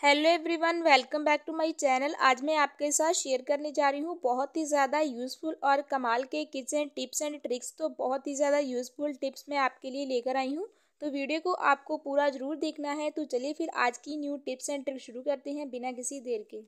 Hello everyone, welcome back to my channel. आज मैं आपके साथ शेयर करने जा रही हूँ बहुत ही ज़्यादा यूज़फुल और कमाल के किचन टिप्स एंड ट्रिक्स। तो बहुत ही ज़्यादा यूज़फुल टिप्स मैं आपके लिए लेकर आई हूँ। तो वीडियो को आपको पूरा ज़रूर देखना है। तो चलिए फिर आज की न्यू टिप्स एंड ट्रिक्स शुरू करते हैं बिना किसी देर के।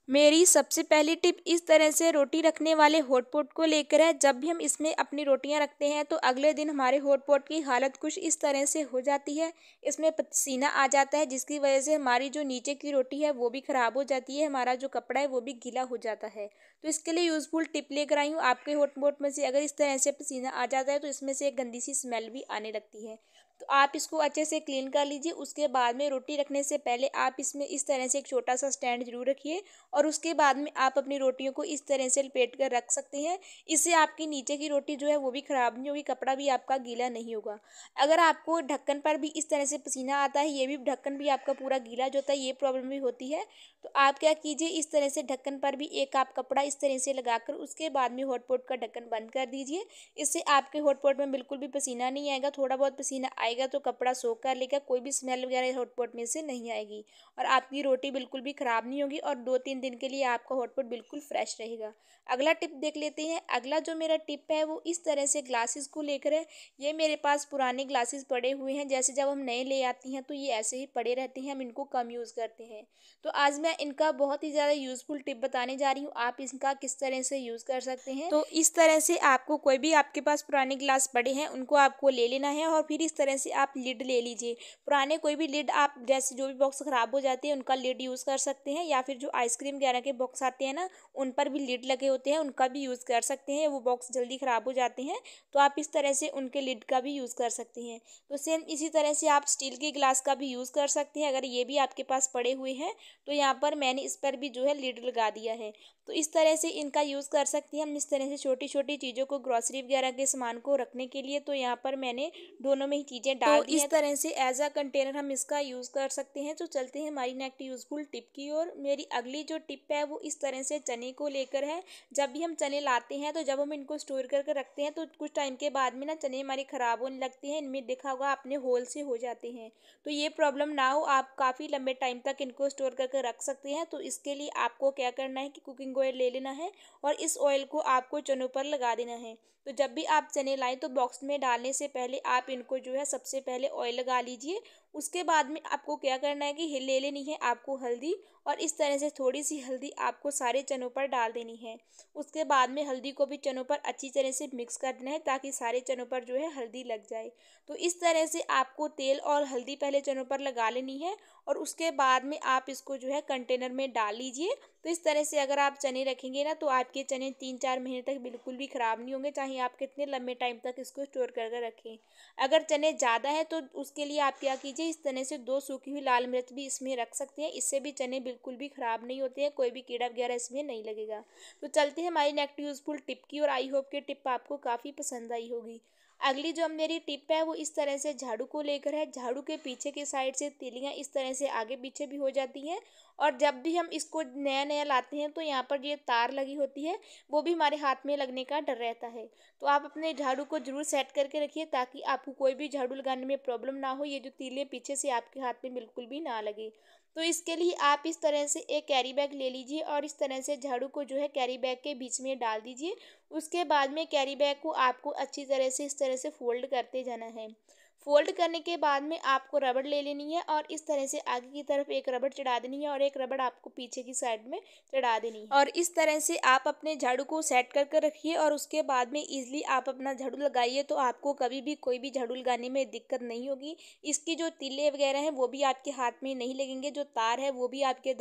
मेरी सबसे पहली टिप इस तरह से रोटी रखने वाले हॉट पॉट को लेकर है। जब भी हम इसमें अपनी रोटियां रखते हैं तो अगले दिन हमारे हॉट पॉट की हालत कुछ इस तरह से हो जाती है। इसमें पसीना आ जाता है, जिसकी वजह से हमारी जो नीचे की रोटी है वो भी ख़राब हो जाती है, हमारा जो कपड़ा है वो भी गीला हो जाता है। तो इसके लिए यूज़फुल टिप लेकर आई हूँ। आपके हॉट पॉट में से अगर इस तरह से पसीना आ जाता है तो इसमें से एक गंदी सी स्मेल भी आने लगती है। तो आप इसको अच्छे से क्लीन कर लीजिए। उसके बाद में रोटी रखने से पहले आप इसमें इस तरह से एक छोटा सा स्टैंड जरूर रखिए और उसके बाद में आप अपनी रोटियों को इस तरह से लपेट कर रख सकते हैं। इससे आपकी नीचे की रोटी जो है वो भी ख़राब नहीं होगी, कपड़ा भी आपका गीला नहीं होगा। अगर आपको ढक्कन पर भी इस तरह से पसीना आता है, ये भी ढक्कन भी आपका पूरा गीला जो होता है, ये प्रॉब्लम भी होती है, तो आप क्या कीजिए, इस तरह से ढक्कन पर भी एक आप कपड़ा इस तरह से लगाकर उसके बाद में हॉटपॉट का ढक्कन बंद कर दीजिए। इससे आपके हॉटपॉट में बिल्कुल भी पसीना नहीं आएगा। थोड़ा बहुत पसीना आएगा तो कपड़ा सोख कर लेगा, कोई भी स्मेल वगैरह हॉटपॉट में से नहीं आएगी और आपकी रोटी बिल्कुल भी ख़राब नहीं होगी और 2-3 दिन के लिए आपका हॉटपॉट बिल्कुल फ्रेश रहेगा। अगला टिप देख लेते हैं। अगला जो मेरा टिप है वो इस तरह से ग्लासेस को लेकर है। ये मेरे पास पुराने ग्लासेस पड़े हुए हैं, जैसे जब हम नए ले आती हैं तो ये ऐसे ही पड़े रहते हैं, हम इनको कम यूज़ करते हैं। तो आज मैं इनका बहुत ही ज़्यादा यूज़फुल टिप बताने जा रही हूँ, आप इनका किस तरह से यूज़ कर सकते हैं। तो इस तरह से आपको कोई भी आपके पास पुराने ग्लास पड़े हैं उनको आपको ले लेना है और फिर इस तरह से आप लिड ले लीजिए। पुराने कोई भी लिड, आप जैसे जो भी बॉक्स ख़राब हो जाते हैं उनका लिड यूज़ कर सकते हैं, या फिर जो आइसक्रीम वगैरह के बॉक्स आते हैं ना, उन पर भी लिड लगे होते हैं, उनका भी यूज़ कर सकते हैं। वो बॉक्स जल्दी ख़राब हो जाते हैं तो आप इस तरह से उनके लिड का भी यूज़ कर सकते हैं। तो सेम इसी तरह से आप स्टील के गिलास का भी यूज़ कर सकते हैं। अगर ये भी आपके पास पड़े हुए हैं तो यहाँ पर मैंने इस पर भी जो है लिड लगा दिया है। तो इस तरह से इनका यूज़ कर सकते हैं हम, इस तरह से छोटी छोटी चीज़ों को, ग्रॉसरी वगैरह के सामान को रखने के लिए। तो यहाँ पर मैंने दोनों में ही चीज़ें डाल दी हैं। इस तरह से एज अ कंटेनर हम इसका यूज़ कर सकते हैं। तो चलते हैं हमारी नेक्स्ट यूज़फुल टिप की ओर। मेरी अगली जो टिप है वो इस तरह से चने को लेकर है। जब भी हम चने लाते हैं तो जब हम इनको स्टोर करके रखते हैं तो कुछ टाइम के बाद में ना चने हमारे ख़राब होने लगते हैं। इनमें देखा होगा आपने, होल से हो जाते हैं। तो ये प्रॉब्लम ना हो, आप काफ़ी लंबे टाइम तक इनको स्टोर करके रख सकते हैं। तो इसके लिए आपको क्या करना है कि कुकिंग ऑयल ले लेना है और इस ऑयल को आपको चनों पर लगा देना है। तो जब भी आप चने लाएं तो बॉक्स में डालने से पहले आप इनको जो है सबसे पहले ऑयल लगा लीजिए। उसके बाद में आपको क्या करना है कि ले लेनी है आपको हल्दी, और इस तरह से थोड़ी सी हल्दी आपको सारे चनों पर डाल देनी है। उसके बाद में हल्दी को भी चनों पर अच्छी तरह से मिक्स कर देना है ताकि सारे चनों पर जो है हल्दी लग जाए। तो इस तरह से आपको तेल और हल्दी पहले चनों पर लगा लेनी है और उसके बाद में आप इसको जो है कंटेनर में डाल लीजिए। तो इस तरह से अगर आप चने रखेंगे ना तो आपके चने 3-4 महीने तक बिल्कुल भी ख़राब नहीं होंगे, चाहे आप कितने लंबे टाइम तक इसको स्टोर करके रखें। अगर चने ज़्यादा है तो उसके लिए आप क्या कीजिए, इस तरह से 2 सूखी हुई लाल मिर्च भी इसमें रख सकते हैं। इससे भी चने बिल्कुल भी ख़राब नहीं होते हैं, कोई भी कीड़ा वगैरह इसमें नहीं लगेगा। तो चलते हैं हमारी नेक्स्ट यूज़फुल टिप की और आई होप कि टिप आपको काफ़ी पसंद आई होगी। अगली जो मेरी टिप है वो इस तरह से झाड़ू को लेकर है। झाड़ू के पीछे की साइड से तीलियाँ इस तरह से आगे पीछे भी हो जाती हैं और जब भी हम इसको नया नया लाते हैं तो यहाँ पर ये तार लगी होती है, वो भी हमारे हाथ में लगने का डर रहता है। तो आप अपने झाड़ू को जरूर सेट करके रखिए ताकि आपको कोई भी झाड़ू लगाने में प्रॉब्लम ना हो, ये जो तीले पीछे से आपके हाथ में बिल्कुल भी ना लगे। तो इसके लिए आप इस तरह से एक कैरी बैग ले लीजिए और इस तरह से झाड़ू को जो है कैरी बैग के बीच में डाल दीजिए। उसके बाद में कैरी बैग को आपको अच्छी तरह से इस तरह से फोल्ड करते जाना है। फोल्ड करने के बाद में आपको रबड़ ले लेनी है और इस तरह से आगे की तरफ एक रबड़ चढ़ा देनी है और एक रबड़ आपको पीछे की साइड में चढ़ा देनी है और इस तरह से आप अपने झाड़ू को सेट करके रखिए और उसके बाद में इजीली आप अपना झाड़ू लगाइए। तो आपको कभी भी कोई भी झाड़ू लगाने में दिक्कत नहीं होगी। इसकी जो तीले वगैरह हैं वो भी आपके हाथ में नहीं लगेंगे, जो तार है वो भी आपके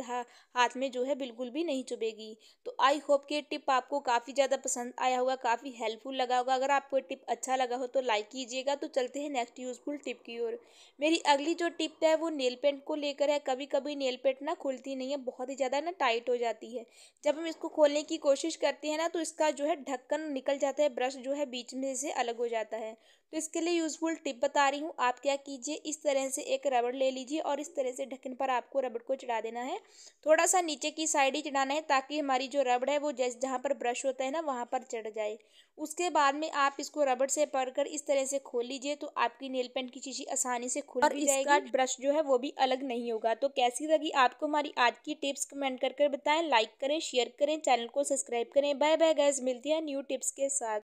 हाथ में जो है बिल्कुल भी नहीं चुभेगी। तो आई होप कि टिप आपको काफ़ी ज़्यादा पसंद आया होगा, काफ़ी हेल्पफुल लगा होगा। अगर आपको टिप अच्छा लगा हो तो लाइक कीजिएगा। तो चलते हैं नेक्स्ट यूज़फुल टिप की ओर। मेरी अगली जो टिप है वो नेल पेंट को लेकर है। कभी कभी नेल पेंट ना खुलती नहीं है, बहुत ही ज़्यादा ना टाइट हो जाती है। जब हम इसको खोलने की कोशिश करते हैं ना तो इसका जो है ढक्कन निकल जाता है, ब्रश जो है बीच में से अलग हो जाता है। तो इसके लिए यूज़फुल टिप बता रही हूँ। आप क्या कीजिए, इस तरह से एक रबड़ ले लीजिए और इस तरह से ढक्कन पर आपको रबड़ को चढ़ा देना है। थोड़ा सा नीचे की साइड ही चढ़ाना है ताकि हमारी जो रबड़ है वो जैसे जहाँ पर ब्रश होता है ना वहाँ पर चढ़ जाए। उसके बाद में आप इसको रबड़ से पकड़कर इस तरह से खोल लीजिए तो आपकी नेल पेंट की शीशी आसानी से खुल भी जाएगी और इसका ब्रश जो है वो भी अलग नहीं होगा। तो कैसी लगी आपको हमारी आज की टिप्स, कमेंट कर बताएं। लाइक करें, शेयर करें, चैनल को सब्सक्राइब करें। बाय बाय गाइस, मिलती है न्यू टिप्स के साथ।